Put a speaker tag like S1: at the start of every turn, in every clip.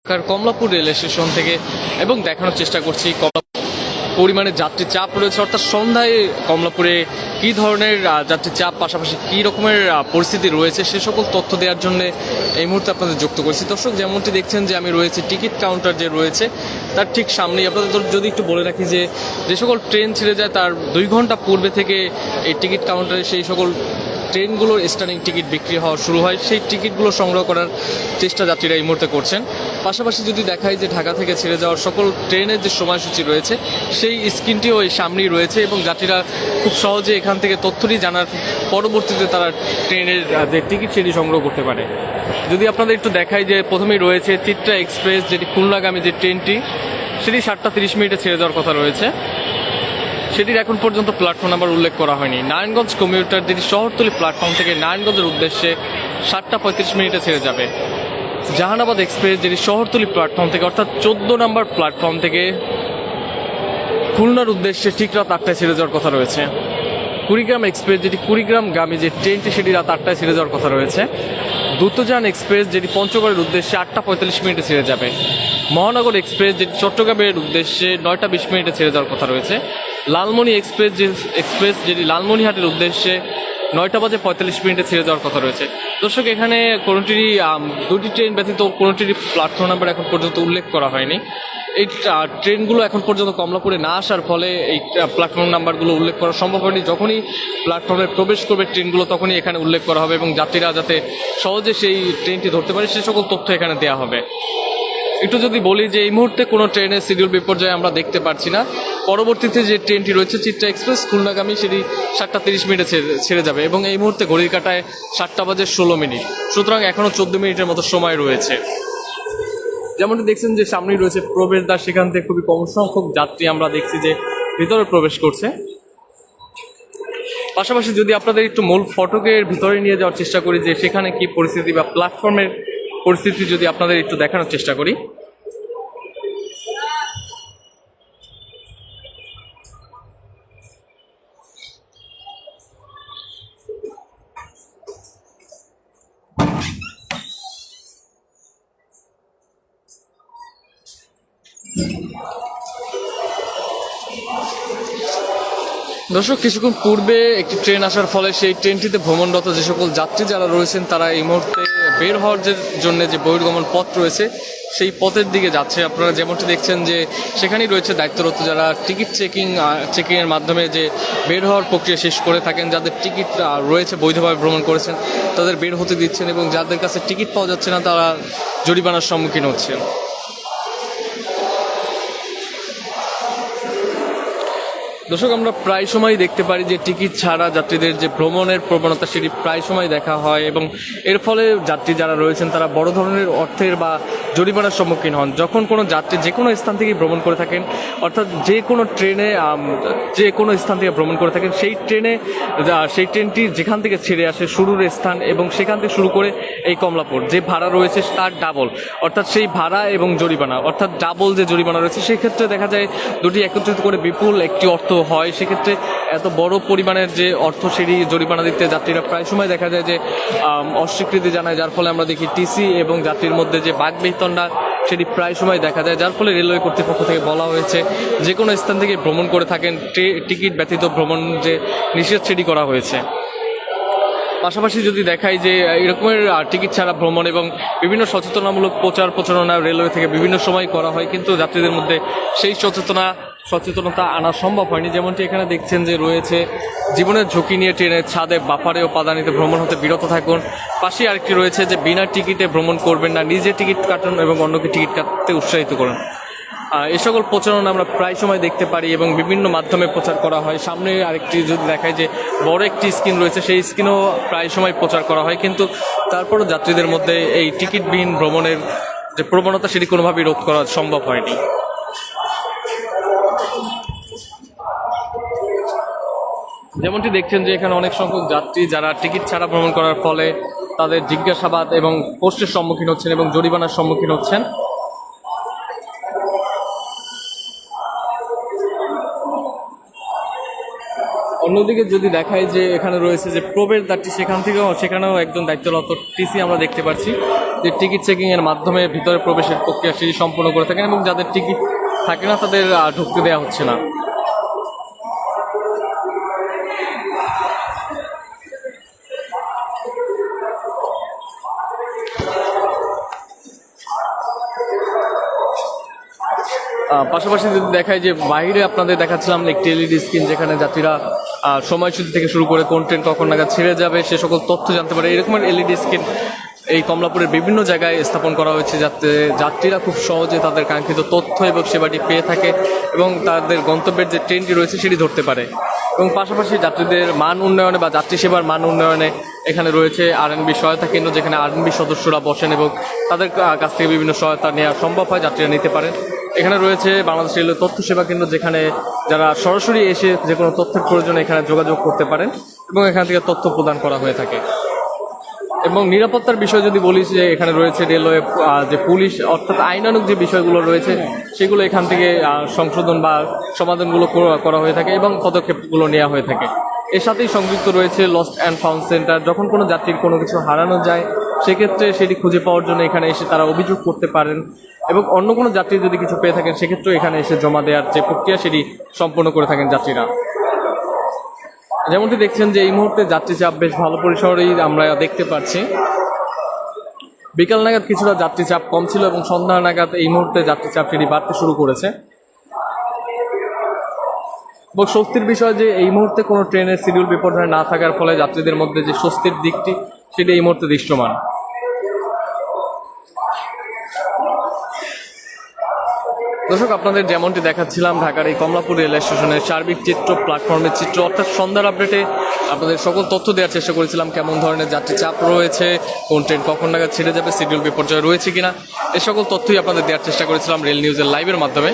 S1: Kamalapur rail station থেকে এবং দেখানোর চেষ্টা করছি পরিমাণে যাত্রী চাপ রয়েছে, অর্থাৎ সন্ধ্যায় কমলাপুরে কী ধরনের যাত্রী চাপ, পাশাপাশি কী রকমের পরিস্থিতি রয়েছে সে সকল তথ্য দেওয়ার জন্য এই মুহূর্তে আপনাদের যুক্ত করছি। দর্শক, যেমনটি দেখছেন যে আমি রয়েছে টিকিট কাউন্টার যে রয়েছে তার ঠিক সামনেই। আপনাদের যদি একটু বলে রাখি যে যে সকল ট্রেন ছেড়ে যায় তার 2 ঘন্টা পূর্বে থেকে এই টিকিট কাউন্টারে সেই সকল ট্রেনগুলোর স্ট্যান্ডিং টিকিট বিক্রি হওয়া শুরু হয়, সেই টিকিটগুলো সংগ্রহ করার চেষ্টা যাত্রীরা এই মুহূর্তে করছেন। পাশাপাশি যদি দেখায় যে ঢাকা থেকে ছেড়ে যাওয়ার সকল ট্রেনের যে সময়সূচি রয়েছে সেই স্ক্রিনটিও এই সামনেই রয়েছে এবং যাত্রীরা খুব সহজে এখান থেকে তথ্যটি জানার পরবর্তীতে তারা ট্রেনের যে টিকিট সেটি সংগ্রহ করতে পারে। যদি আপনাদের একটু দেখাই যে প্রথমেই রয়েছে চিত্রা এক্সপ্রেস, যেটি খুলনাগামী যে ট্রেনটি সেটি 7টা 30 মিনিটে ছেড়ে যাওয়ার কথা রয়েছে, সেটির এখন পর্যন্ত প্ল্যাটফর্ম নাম্বার উল্লেখ করা হয়নি। নারায়ণগঞ্জ কমিউটার যেটি শহরতলি প্ল্যাটফর্ম থেকে নারায়ণগঞ্জের উদ্দেশ্যে 7টা 35 মিনিটে ছেড়ে যাবে। জাহানাবাদ এক্সপ্রেস যেটি শহরতলি প্ল্যাটফর্ম থেকে অর্থাৎ 14 নম্বর প্ল্যাটফর্ম থেকে খুলনার উদ্দেশ্যে ঠিক রাত 8টায় ছেড়ে যাওয়ার কথা রয়েছে। কুড়িগ্রাম এক্সপ্রেস যেটি কুড়িগ্রামগামী যে ট্রেনটি সেটি রাত 8টায় ছেড়ে যাওয়ার কথা রয়েছে। দ্রুতযান এক্সপ্রেস যেটি পঞ্চগড়ের উদ্দেশ্যে 8টা 45 মিনিটে ছেড়ে যাবে। মহানগর এক্সপ্রেস যেটি চট্টগ্রামের উদ্দেশ্যে 9টা 20 মিনিটে ছেড়ে যাওয়ার কথা রয়েছে। লালমনি এক্সপ্রেস যেটি লালমনিহাটের উদ্দেশ্যে 9টা বাজে 45 মিনিটে ছেড়ে যাওয়ার কথা রয়েছে। দর্শক, এখানে কোনোটিরই 2টি ট্রেন ব্যতীত কোনোটিরই প্ল্যাটফর্ম নাম্বার এখন পর্যন্ত উল্লেখ করা হয়নি। এই ট্রেনগুলো এখন পর্যন্ত কমলাপুরে না আসার ফলে এই প্ল্যাটফর্ম নাম্বারগুলো উল্লেখ করা সম্ভব হয়নি। যখনই প্ল্যাটফর্মে প্রবেশ করবে ট্রেনগুলো তখনই এখানে উল্লেখ করা হবে এবং যাত্রীরা যাতে সহজে সেই ট্রেনটি ধরতে পারে সে সকল তথ্য এখানে দেওয়া হবে। একটু যদি বলি যে এই মুহূর্তে কোনো ট্রেনের শিডিউল বিপর্যয় আমরা দেখতে পাচ্ছি না। পরবর্তীতে যে ট্রেনটি রয়েছে চিত্রা এক্সপ্রেস খুলনাগামী, সেটি 7টা 30 মিনিটে ছেড়ে যাবে এবং এই মুহূর্তে ঘড়ির কাঁটায় 7টা বাজে 16 মিনিট, সুতরাং এখনও 14 মিনিটের মতো সময় রয়েছে। যেমনটি দেখছেন যে সামনেই রয়েছে প্রবেশদ্বার, সেখান থেকে খুবই কম সংখ্যক যাত্রী আমরা দেখছি যে ভিতরে প্রবেশ করছে। পাশাপাশি যদি আপনাদের একটু মূল ফটকের ভিতরে নিয়ে যাওয়ার চেষ্টা করি যে সেখানে কি পরিস্থিতি বা প্ল্যাটফর্মের পরিস্থিতি যদি আপনাদের একটু দেখানোর চেষ্টা করি। দর্শক, কিছুক্ষণ পূর্বে একটি ট্রেন আসার ফলে সেই ট্রেনটিতে ভ্রমণরত যে সকল যাত্রী যারা রয়েছেন তারা এই মুহূর্তে বের হওয়ার জন্য যে বহির্গমন পথ রয়েছে সেই পথের দিকে যাচ্ছে। আপনারা যেমনটি দেখছেন যে সেখানেই রয়েছে দায়িত্বরত যারা টিকিট চেকিংয়ের মাধ্যমে যে বের হওয়ার প্রক্রিয়া শেষ করে থাকেন। যাদের টিকিট রয়েছে, বৈধভাবে ভ্রমণ করেছেন, তাদের বের হতে দিচ্ছেন এবং যাদের কাছে টিকিট পাওয়া যাচ্ছে না তারা জরিমানার সম্মুখীন হচ্ছেন। দর্শক, আমরা প্রায় সময় দেখতে পারি যে টিকিট ছাড়া যাত্রীদের যে ভ্রমণের প্রবণতা সেটি প্রায় সময় দেখা হয় এবং এর ফলে যাত্রী যারা রয়েছেন তারা বড় ধরনের অর্থের বা জরিমানার সম্মুখীন হন। যখন কোনো যাত্রী যে কোনো স্থান থেকে ভ্রমণ করে থাকেন, অর্থাৎ যে কোনো ট্রেনে যে কোনো স্থান থেকে ভ্রমণ করে থাকেন, সেই ট্রেনটি যেখান থেকে ছেড়ে আসে শুরুর স্থান এবং সেখান থেকে শুরু করে এই কমলাপুর যে ভাড়া রয়েছে তার ডাবল, অর্থাৎ সেই ভাড়া এবং জরিমানা অর্থাৎ ডাবল যে জরিমানা রয়েছে সেক্ষেত্রে দেখা যায় দুটি একত্রিত করে বিপুল একটি অর্থ হয়। সেক্ষেত্রে এত বড় পরিমাণের যে অর্থ সেটি জরিমানা দিতে যাত্রীরা প্রায় সময় দেখা যায় যে অস্বীকৃতি জানায়, যার ফলে আমরা দেখি টিসি এবং যাত্রীর মধ্যে যে বাকবিতণ্ডা সেটি প্রায় সময় দেখা যায়। যার ফলে রেলওয়ে কর্তৃপক্ষ থেকে বলা হয়েছে যে কোনো স্থান থেকে ভ্রমণ করে থাকেন টিকিট ব্যতীত ভ্রমণ যে নিষেধ সেটি করা হয়েছে। পাশাপাশি যদি দেখাই যে এরকমের টিকিট ছাড়া ভ্রমণ এবং বিভিন্ন সচেতনামূলক প্রচারণা রেলওয়ে থেকে বিভিন্ন সময় করা হয়, কিন্তু যাত্রীদের মধ্যে সেই সচেতনতা আনা সম্ভব হয়নি। যেমনটি এখানে দেখছেন যে রয়েছে জীবনের ঝুঁকি নিয়ে ট্রেনের ছাদে বাফারে ও পাদানিতে ভ্রমণ হতে বিরত থাকুন। পাশে আরেকটি রয়েছে যে বিনা টিকিটে ভ্রমণ করবেন না, নিজে টিকিট কাটুন এবং অন্যকে টিকিট কাটতে উৎসাহিত করুন। এ সকল প্রচারণা আমরা প্রায় সময় দেখতে পারি এবং বিভিন্ন মাধ্যমে প্রচার করা হয়। সামনে আরেকটি যদি দেখায় যে বড় একটি স্ক্রিন রয়েছে, সেই স্ক্রিনও প্রায় সময় প্রচার করা হয়, কিন্তু তারপরও যাত্রীদের মধ্যে এই টিকিটবিহীন ভ্রমণের যে প্রবণতা সেটি কোনোভাবেই রোধ করা সম্ভব হয়নি। যেমনটি দেখছেন যে এখানে অনেক সংখ্যক যাত্রী যারা টিকিট ছাড়া ভ্রমণ করার ফলে তাদের জিজ্ঞাসাবাদ এবং প্রশ্নের সম্মুখীন হচ্ছেন এবং জরিমানার সম্মুখীন হচ্ছেন। অন্যদিকে যদি দেখায় যে এখানে রয়েছে যে প্রবেশদ্বারটি, সেখানেও একজন দায়িত্বরত টিসি আমরা দেখতে পাচ্ছি যে টিকিট চেকিংয়ের মাধ্যমে ভিতরে প্রবেশের প্রক্রিয়া সেটি সম্পূর্ণ করে থাকেন, এবং যাদের টিকিট থাকে না তাদের ঢুকতে দেওয়া হচ্ছে না। পাশাপাশি যদি দেখায় যে বাইরে আপনাদের দেখাচ্ছিলাম একটি এলইডি স্ক্রিন, যেখানে যাত্রীরা সময়সূচি থেকে শুরু করে কোন ট্রেন কখন নাগাদ ছেড়ে যাবে সে সকল তথ্য জানতে পারে। এরকমের এলইডি স্ক্রিন এই কমলাপুরের বিভিন্ন জায়গায় স্থাপন করা হয়েছে, যাতে যাত্রীরা খুব সহজে তাদের কাঙ্ক্ষিত তথ্য এবং সেবাটি পেয়ে থাকে এবং তাদের গন্তব্যের যে ট্রেনটি রয়েছে সেটি ধরতে পারে। এবং পাশাপাশি যাত্রীদের মান উন্নয়নে বা যাত্রী সেবার মান উন্নয়নে এখানে রয়েছে আরএনবি সহায়তা কেন্দ্র, যেখানে আরএনবি সদস্যরা বসেন এবং তাদের কাছ থেকে বিভিন্ন সহায়তা নেওয়া সম্ভব হয়, যাত্রীরা নিতে পারেন। এখানে রয়েছে বাংলাদেশ রেলওয়ে তথ্য সেবা কেন্দ্র, যেখানে যারা সরাসরি এসে যে কোনো তথ্যের প্রয়োজনে এখানে যোগাযোগ করতে পারেন এবং এখান থেকে তথ্য প্রদান করা হয়ে থাকে। এবং নিরাপত্তার বিষয় যদি বলি, যে এখানে রয়েছে রেলওয়ে যে পুলিশ, অর্থাৎ আইনানুগ যে বিষয়গুলো রয়েছে সেগুলো এখান থেকে সংশোধন বা সমাধানগুলো করা হয়ে থাকে এবং পদক্ষেপগুলো নেওয়া হয়ে থাকে। এর সাথেই সংযুক্ত রয়েছে লস্ট অ্যান্ড ফাউন্ড সেন্টার। যখন কোনো যাত্রীর কোনো কিছু হারানো যায় সেক্ষেত্রে সেটি খুঁজে পাওয়ার জন্য এখানে এসে তারা অভিযোগ করতে পারেন, এবং অন্য কোনো যাত্রী যদি কিছু পেয়ে থাকেন সেক্ষেত্রেও এখানে এসে জমা দেওয়ার যে প্রক্রিয়া সেটি সম্পন্ন করে থাকেন যাত্রীরা। যেমনটি দেখছেন যে এই মুহূর্তে যাত্রী চাপ বেশ ভালো পরিসরেই আমরা দেখতে পাচ্ছি। বিকাল নাগাদ কিছুটা যাত্রী চাপ কম ছিল এবং সন্ধ্যা নাগাদ এই মুহূর্তে যাত্রী চাপ সেটি বাড়তে শুরু করেছে। এবং স্বস্তির বিষয় যে এই মুহূর্তে কোনো ট্রেনের শিডিউল বিপর্যয় না থাকার ফলে যাত্রীদের মধ্যে যে স্বস্তির দিকটি সেটি এই মুহূর্তে দৃশ্যমান। দর্শক, আপনাদের যেমনটি দেখাচ্ছিলাম ঢাকার এই কমলাপুর রেল স্টেশনের সার্বিক চিত্র, প্ল্যাটফর্মের চিত্র, অর্থাৎ সন্ধ্যার আপডেটে আপনাদের সকল তথ্য দেওয়ার চেষ্টা করেছিলাম। কেমন ধরনের যাত্রী চাপ রয়েছে, কোন ট্রেন কখন নাগাদ ছেড়ে যাবে, শিডিউল বিপর্যয় রয়েছে কিনা, এই সকল তথ্যই আপনাদের দেওয়ার চেষ্টা করেছিলাম রেল নিউজের লাইভের মাধ্যমে।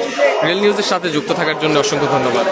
S1: রেল নিউজের সাথে যুক্ত থাকার জন্য অসংখ্য ধন্যবাদ।